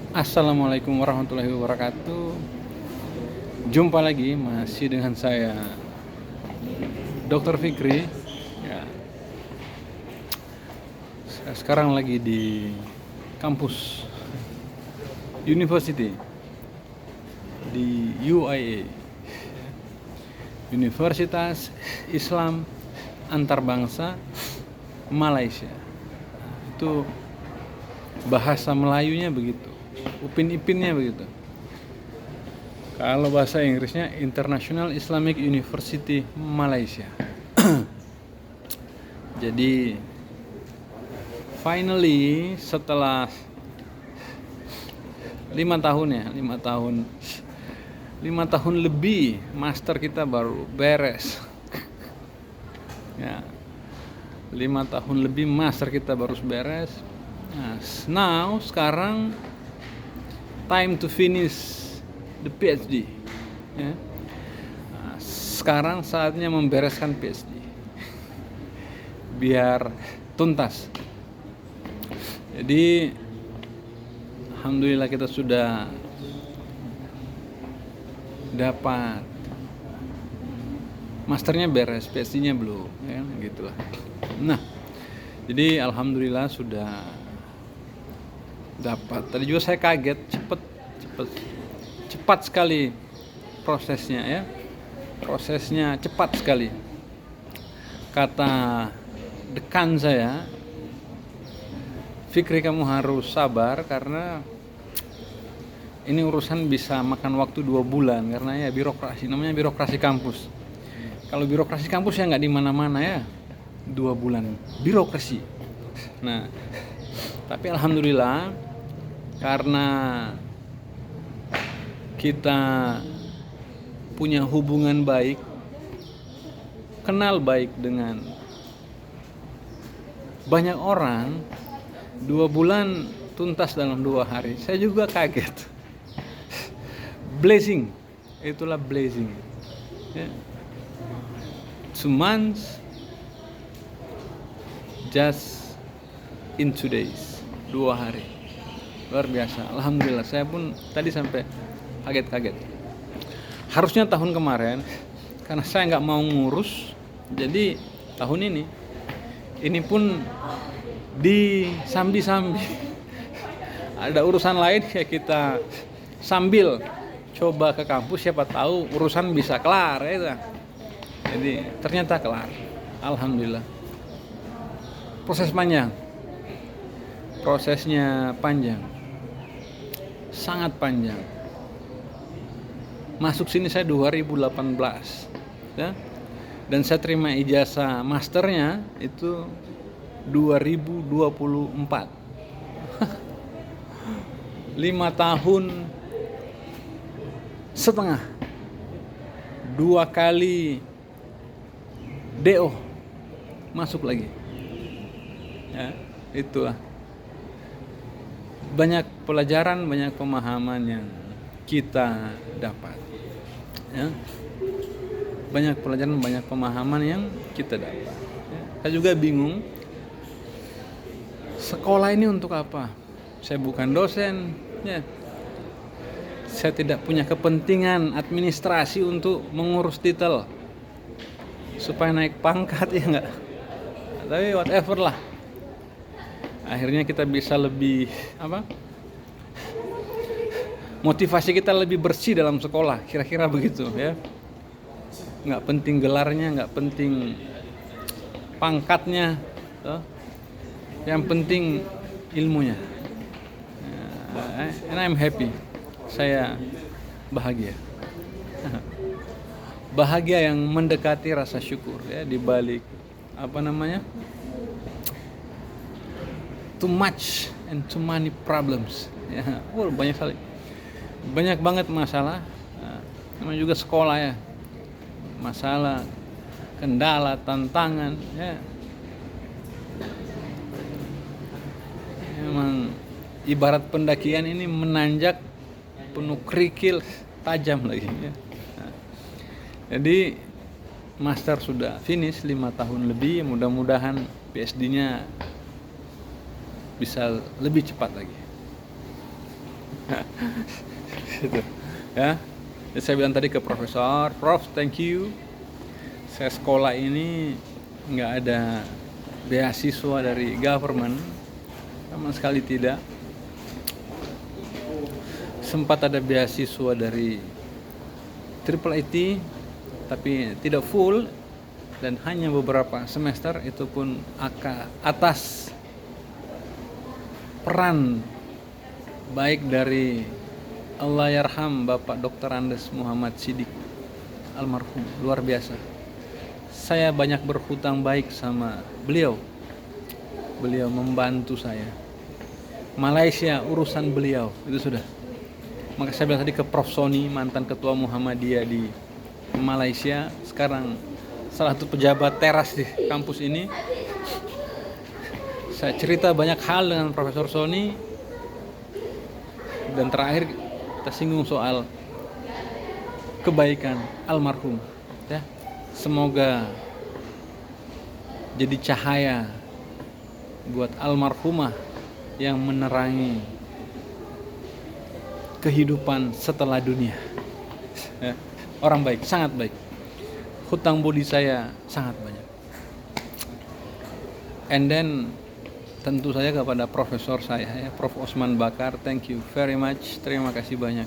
Assalamualaikum warahmatullahi wabarakatuh. Jumpa lagi masih dengan saya Dr. Fikri. Ya, saya sekarang lagi di kampus University di UIA, Universitas Islam Antarbangsa Malaysia. Itu bahasa Melayunya begitu, Upin Ipinnya begitu. Kalau bahasa Inggrisnya International Islamic University Malaysia. Jadi finally setelah 5 tahun lebih master kita baru beres. Ya, 5 tahun lebih master kita baru beres. Nah, sekarang time to finish the PhD. Ya. Sekarang saatnya membereskan PhD biar tuntas. Jadi alhamdulillah kita sudah dapat masternya beres, PhD-nya belum, ya gitulah. Nah, jadi alhamdulillah sudah dapat. Tadi juga saya kaget, cepat sekali prosesnya, ya. Prosesnya cepat sekali. Kata dekan saya, Fikri, kamu harus sabar karena ini urusan bisa makan waktu 2 bulan karena ya birokrasi, namanya birokrasi kampus. Kalau birokrasi kampus ya nggak di mana-mana ya, 2 bulan birokrasi. Nah, tapi alhamdulillah karena kita punya hubungan baik, kenal baik dengan banyak orang, 2 bulan tuntas dalam 2 hari. Saya juga kaget. Blessing, itulah blessing. Ya. 2 months just in 2 days, 2 hari. Luar biasa. Alhamdulillah, saya pun tadi sampai kaget-kaget. Harusnya tahun kemarin, karena saya nggak mau ngurus, jadi tahun ini pun disambi-sambi. Ada urusan lain ya kita sambil coba ke kampus, siapa tahu urusan bisa kelar ya. Jadi ternyata kelar. Alhamdulillah. Proses panjang. Prosesnya panjang. Sangat panjang. Masuk sini saya 2018. Ya. Dan saya terima ijazah masternya itu 2024. 5 tahun setengah. 2 kali DO masuk lagi. Ya, itulah. Banyak pelajaran, banyak pemahaman yang kita dapat. Ya. Banyak pelajaran, banyak pemahaman yang kita dapat. Ya. Saya juga bingung, sekolah ini untuk apa? Saya bukan dosen, ya. Saya tidak punya kepentingan administrasi untuk mengurus titel supaya naik pangkat, ya enggak. Tapi whatever lah. Akhirnya kita bisa lebih motivasi kita lebih bersih dalam sekolah, kira-kira begitu, ya. Nggak penting gelarnya, nggak penting pangkatnya, yang penting ilmunya. And I'm happy, saya bahagia. Bahagia yang mendekati rasa syukur, ya, di balik too much and too many problems, ya. Banyak banget masalah. Namanya juga sekolah, ya. Masalah, kendala, tantangan, ya. Memang ibarat pendakian ini menanjak penuh kerikil, tajam lagi, ya. Jadi master sudah finish 5 tahun lebih, mudah-mudahan PhD-nya bisa lebih cepat lagi. Gitu. Ya. Jadi saya bilang tadi ke profesor, Prof, thank you. Saya sekolah ini nggak ada beasiswa dari government, sama sekali tidak. Sempat ada beasiswa dari Triple IT, tapi tidak full dan hanya beberapa semester, itu pun atas peran baik dari Allahyarham Bapak Dr. Andes Muhammad Siddiq almarhum, luar biasa. Saya banyak berhutang baik sama beliau. Beliau membantu saya. Malaysia urusan beliau itu sudah. Maka saya bilang tadi ke Prof. Sony, mantan ketua Muhammadiyah di Malaysia, sekarang salah satu pejabat teras di kampus ini. Saya cerita banyak hal dengan Profesor Sony, dan terakhir kita singgung soal kebaikan almarhum. Ya, semoga jadi cahaya buat almarhumah yang menerangi kehidupan setelah dunia. Ya, orang baik, sangat baik. Hutang budi saya sangat banyak. And then tentu saja kepada profesor saya, ya, Prof. Osman Bakar, thank you very much. Terima kasih banyak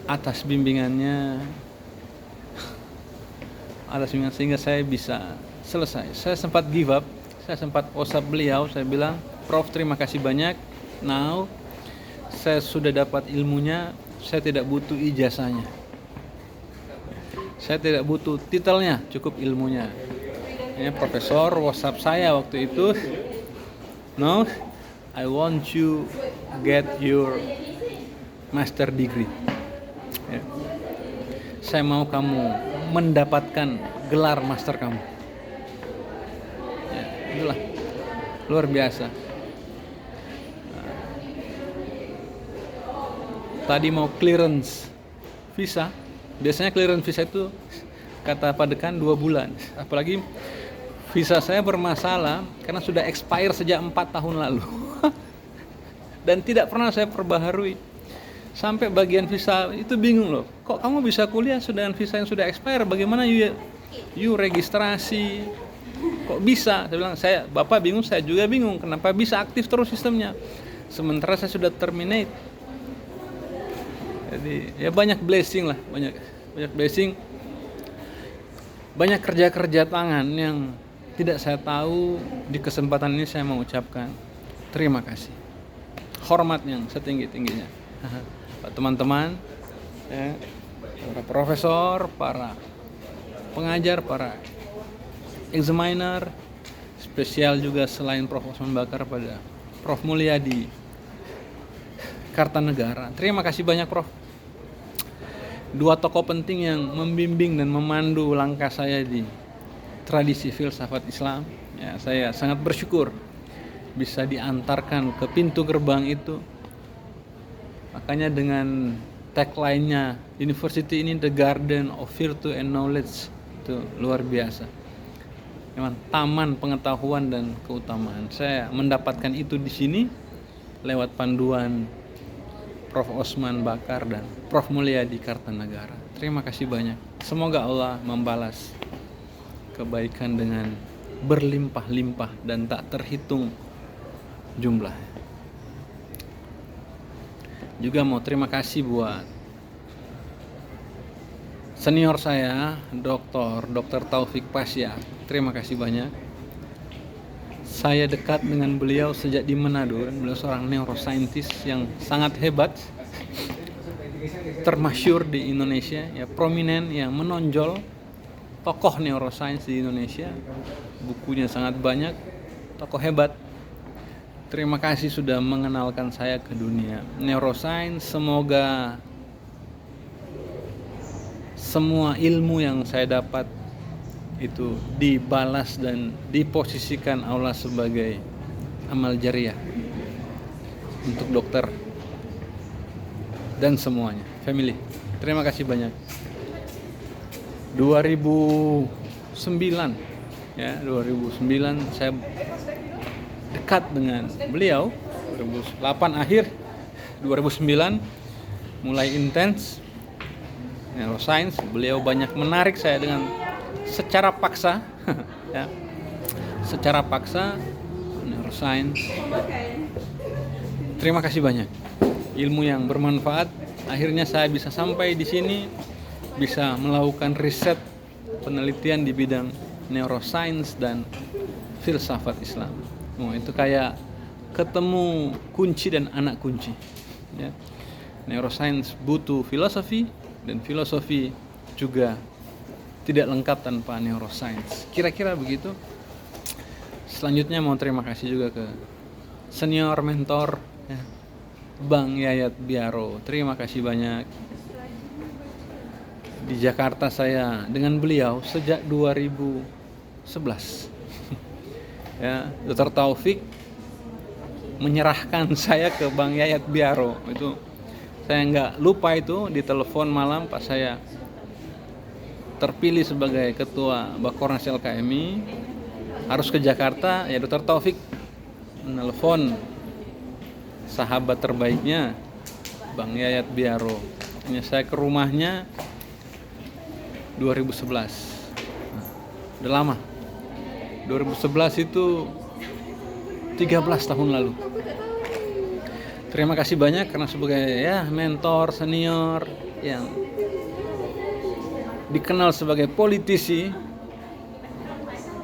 atas bimbingannya, sehingga saya bisa selesai. Saya sempat give up, saya sempat WhatsApp beliau, saya bilang, Prof, terima kasih banyak. Now saya sudah dapat ilmunya, saya tidak butuh ijazahnya, saya tidak butuh titelnya, cukup ilmunya. Ya, profesor WhatsApp saya waktu itu, no, I want you get your master degree. Ya. Saya mau kamu mendapatkan gelar master kamu. Ya, itulah luar biasa. Tadi mau clearance visa, biasanya clearance visa itu kata Pak Dekan 2 bulan, apalagi visa saya bermasalah karena sudah expire sejak 4 tahun lalu dan tidak pernah saya perbaharui. Sampai bagian visa itu bingung loh, kok kamu bisa kuliah dengan visa yang sudah expire, bagaimana you registrasi, kok bisa? Saya bilang, Bapak bingung, saya juga bingung kenapa bisa aktif terus sistemnya sementara saya sudah terminate. Jadi ya banyak blessing lah, banyak blessing, banyak kerja tangan yang tidak saya tahu. Di kesempatan ini saya mengucapkan terima kasih, hormat yang setinggi-tingginya. Pak teman-teman, ya, para profesor, para pengajar, para examiner, spesial juga selain Prof. Osman Bakar pada Prof. Mulyadi Kartanegara. Terima kasih banyak, Prof. 2 tokoh penting yang membimbing dan memandu langkah saya di tradisi filsafat Islam. Ya, saya sangat bersyukur bisa diantarkan ke pintu gerbang itu. Makanya dengan tagline-nya, University ini the garden of virtue and knowledge, itu luar biasa. Memang taman pengetahuan dan keutamaan. Saya mendapatkan itu di sini lewat panduan Prof. Osman Bakar dan Prof. Mulyadi Kartanegara. Terima kasih banyak. Semoga Allah membalas kebaikan dengan berlimpah-limpah dan tak terhitung jumlahnya. Juga mau terima kasih buat senior saya, Dr. Taufik Pasya. Terima kasih banyak. Saya dekat dengan beliau sejak di Manado. Beliau seorang neuroscientist yang sangat hebat, termasyhur di Indonesia, ya, prominent, yang menonjol, tokoh neuroscience di Indonesia. Bukunya sangat banyak, tokoh hebat. Terima kasih sudah mengenalkan saya ke dunia neuroscience. Semoga semua ilmu yang saya dapat itu dibalas dan diposisikan Allah sebagai amal jariah untuk dokter dan semuanya, family. Terima kasih banyak. 2009 saya dekat dengan beliau. 2008 akhir 2009 mulai intens neuroscience. Beliau banyak menarik saya dengan secara paksa ya, secara paksa neuroscience. Terima kasih banyak, ilmu yang bermanfaat. Akhirnya saya bisa sampai di sini, bisa melakukan riset penelitian di bidang neuroscience dan filsafat Islam. Itu kayak ketemu kunci dan anak kunci ya. Neuroscience butuh filosofi, dan filosofi juga tidak lengkap tanpa neuroscience. Kira-kira begitu. Selanjutnya mau terima kasih juga ke senior mentor ya, Bang Yayat Biaro. Terima kasih banyak. Di Jakarta saya dengan beliau sejak 2011 ya. Dr. Taufik menyerahkan saya ke Bang Yayat Biaro. Itu saya nggak lupa, itu di telepon malam pas saya terpilih sebagai ketua Bakornas LKMI harus ke Jakarta ya. Dr. Taufik menelpon sahabat terbaiknya Bang Yayat Biaro. Saya ke rumahnya 2011. Udah lama. 2011 itu 13 tahun lalu. Terima kasih banyak karena sebagai ya mentor senior yang dikenal sebagai politisi,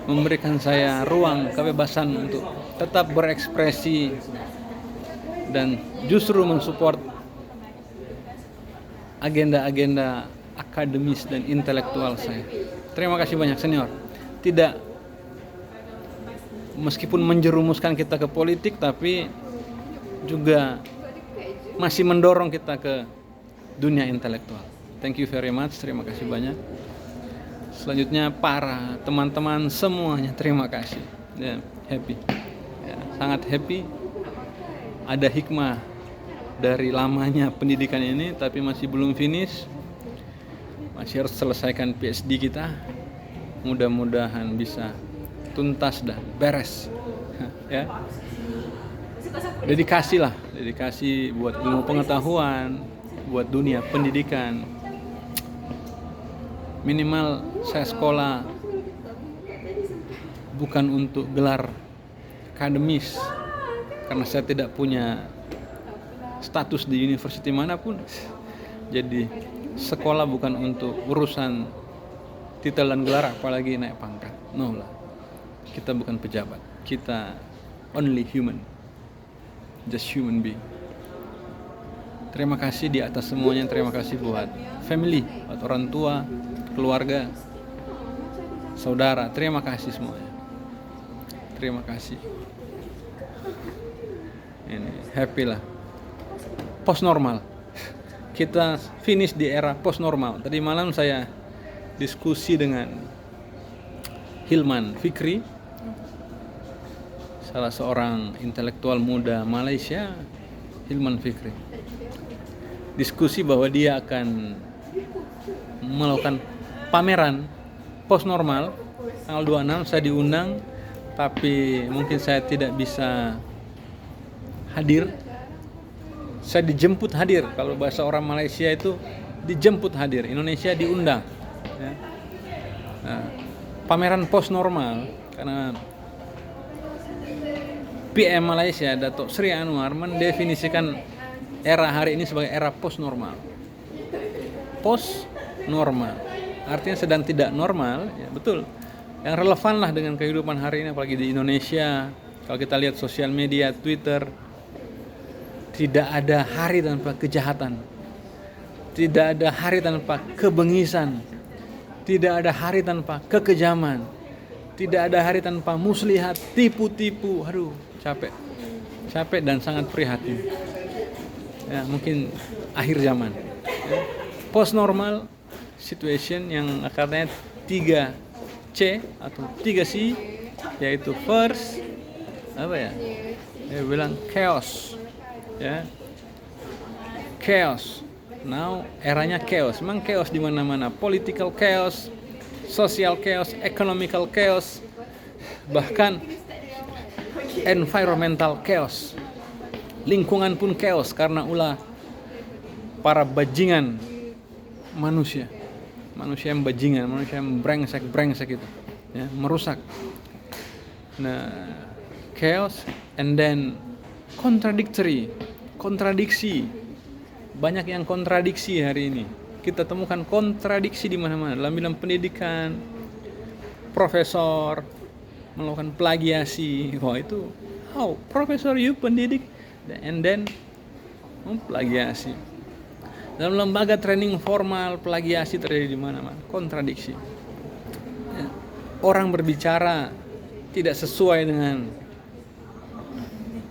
memberikan saya ruang kebebasan untuk tetap berekspresi dan justru mensupport agenda-agenda akademis dan intelektual saya. Terima kasih banyak senior. Tidak, meskipun menjerumuskan kita ke politik, tapi juga masih mendorong kita ke dunia intelektual. Thank you very much, terima kasih banyak. Selanjutnya para teman-teman semuanya, terima kasih. Ya, happy, ya, sangat happy. Ada hikmah dari lamanya pendidikan ini, tapi masih belum finish. Masih harus selesaikan PhD kita. Mudah-mudahan bisa tuntas dan beres. Ya. Dedikasi buat ilmu pengetahuan, buat dunia pendidikan. Minimal saya sekolah bukan untuk gelar akademis, karena saya tidak punya status di university manapun. Jadi sekolah bukan untuk urusan titel dan gelar, apalagi naik pangkat. No lah, kita bukan pejabat, kita only human, just human being. Terima kasih di atas semuanya. Terima kasih buat family, buat orang tua, keluarga, saudara. Terima kasih semuanya. Terima kasih. Ini happy lah. Post normal. Kita finish di era post normal. Tadi malam saya diskusi dengan Hilman Fikri, salah seorang intelektual muda Malaysia. Hilman Fikri diskusi bahwa dia akan melakukan pameran post normal tanggal 26. Saya diundang, tapi mungkin saya tidak bisa hadir. Saya dijemput hadir. Kalau bahasa orang Malaysia itu dijemput hadir, Indonesia diundang ya. Nah, pameran post normal, karena PM Malaysia Datuk Seri Anwar mendefinisikan era hari ini sebagai era post normal. Post normal artinya sedang tidak normal ya, betul. Yang relevan lah dengan kehidupan hari ini, apalagi di Indonesia. Kalau kita lihat sosial media, Twitter, tidak ada hari tanpa kejahatan, tidak ada hari tanpa kebengisan, tidak ada hari tanpa kekejaman, tidak ada hari tanpa muslihat, tipu-tipu. Aduh, capek dan sangat prihatin ya. Mungkin akhir zaman ya. Post normal situation yang katanya 3C atau 3C, yaitu first apa ya, dia bilang chaos ya, chaos. Now eranya chaos. Memang chaos di mana-mana, political chaos, social chaos, economical chaos, bahkan environmental chaos. Lingkungan pun chaos karena ulah para bajingan manusia yang bajingan, manusia yang brengsek itu, ya, merusak. Nah, chaos and then kontradiksi. Banyak yang kontradiksi hari ini. Kita temukan kontradiksi di mana-mana dalam bidang pendidikan. Profesor melakukan plagiasi. Wah, itu profesor you pendidik, and then plagiasi. Dalam lembaga training formal, plagiasi terjadi di mana-mana, kontradiksi. Ya. Orang berbicara tidak sesuai dengan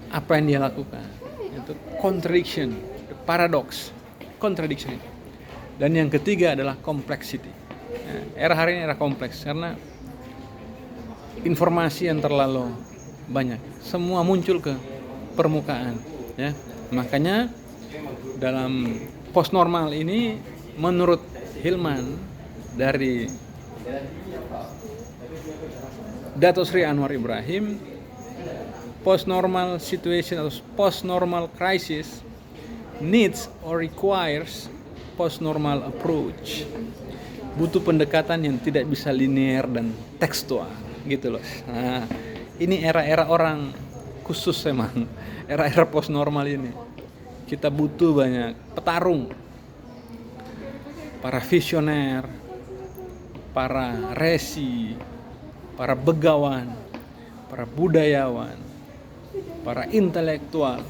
apa yang dia lakukan. Itu contradiction, paradox, contradiction. Dan yang ketiga adalah complexity. Ya, era hari ini era kompleks karena informasi yang terlalu banyak. Semua muncul ke permukaan. Ya. Makanya dalam post normal ini menurut Hilman dari Dato Sri Anwar Ibrahim, post normal situation atau post normal crisis needs or requires post normal approach. Butuh pendekatan yang tidak bisa linear dan tekstual gitu loh. Nah, ini era-era orang khusus emang, era-era post normal ini. Kita butuh banyak petarung, para visioner, para resi, para begawan, para budayawan, para intelektual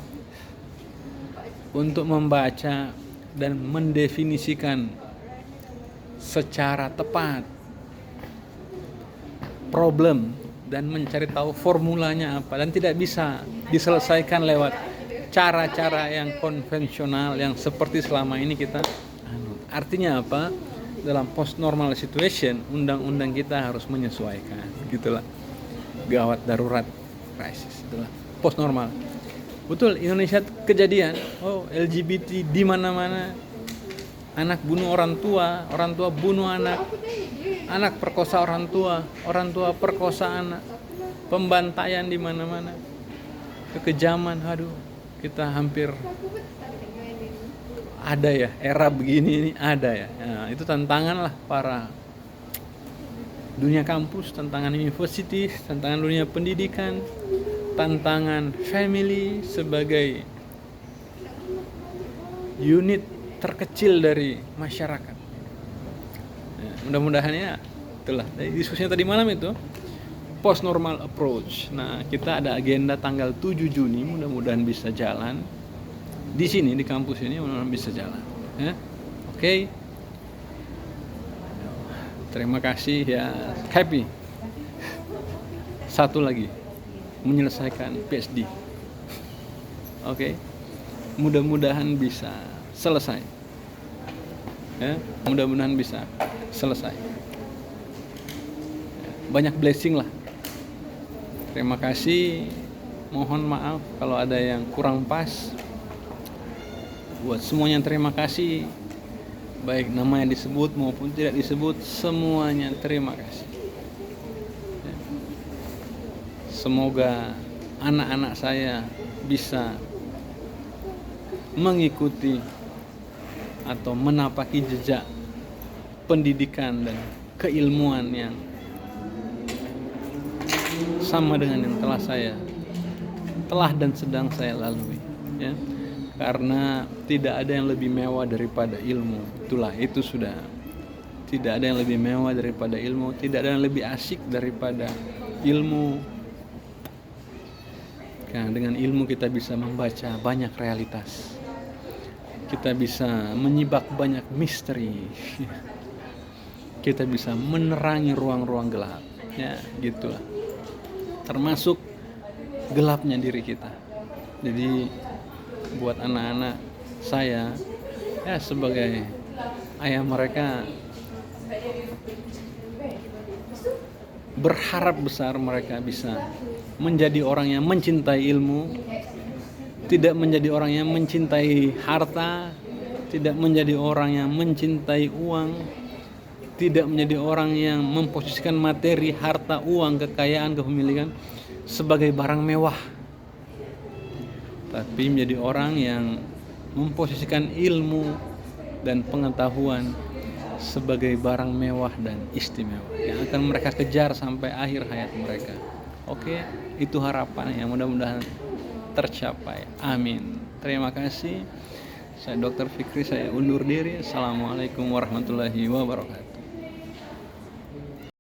untuk membaca dan mendefinisikan secara tepat problem dan mencari tahu formulanya apa, dan tidak bisa diselesaikan lewat cara-cara yang konvensional yang seperti selama ini kita artinya apa? Dalam post normal situation, undang-undang kita harus menyesuaikan, gitulah. Gawat darurat krisis, itulah post normal. Betul, Indonesia kejadian, LGBT di mana-mana. Anak bunuh orang tua bunuh anak perkosa orang tua perkosa anak, pembantaian di mana-mana. Kekejaman, kita hampir ada ya, era begini ini ada ya. Nah, itu tantangan lah para dunia kampus, tantangan university, tantangan dunia pendidikan, tantangan family sebagai unit terkecil dari masyarakat. Ya, mudah-mudahan ya, itulah dari diskusinya tadi malam itu, post normal approach. Nah, kita ada agenda tanggal 7 Juni, mudah-mudahan bisa jalan. Di sini, di kampus ini mudah-mudahan bisa jalan. Ya. Oke. Terima kasih ya, happy. Satu lagi, menyelesaikan PhD. Oke. Mudah-mudahan bisa selesai. Ya, mudah-mudahan bisa selesai. Banyak blessing lah. Terima kasih. Mohon maaf kalau ada yang kurang pas. Buat semuanya terima kasih. Baik namanya disebut maupun tidak disebut, semuanya terima kasih. Semoga anak-anak saya bisa mengikuti atau menapaki jejak pendidikan dan keilmuan yang sama dengan yang telah dan sedang saya lalui, ya. Karena tidak ada yang lebih mewah daripada ilmu. Itu sudah. Tidak ada yang lebih mewah daripada ilmu, tidak ada yang lebih asik daripada ilmu. Karena dengan ilmu kita bisa membaca banyak realitas. Kita bisa menyibak banyak misteri. Kita bisa menerangi ruang-ruang gelap. Ya, gitulah. Termasuk gelapnya diri kita. Jadi buat anak-anak saya, ya sebagai ayah mereka, berharap besar mereka bisa menjadi orang yang mencintai ilmu, tidak menjadi orang yang mencintai harta, tidak menjadi orang yang mencintai uang, tidak menjadi orang yang memposisikan materi, harta, uang, kekayaan, kepemilikan sebagai barang mewah. tapi menjadi orang yang memposisikan ilmu dan pengetahuan sebagai barang mewah dan istimewa yang akan mereka kejar sampai akhir hayat mereka. Oke, itu harapannya, mudah-mudahan tercapai. Amin. Terima kasih. Saya Dr. Fikri, saya undur diri. Assalamualaikum warahmatullahi wabarakatuh.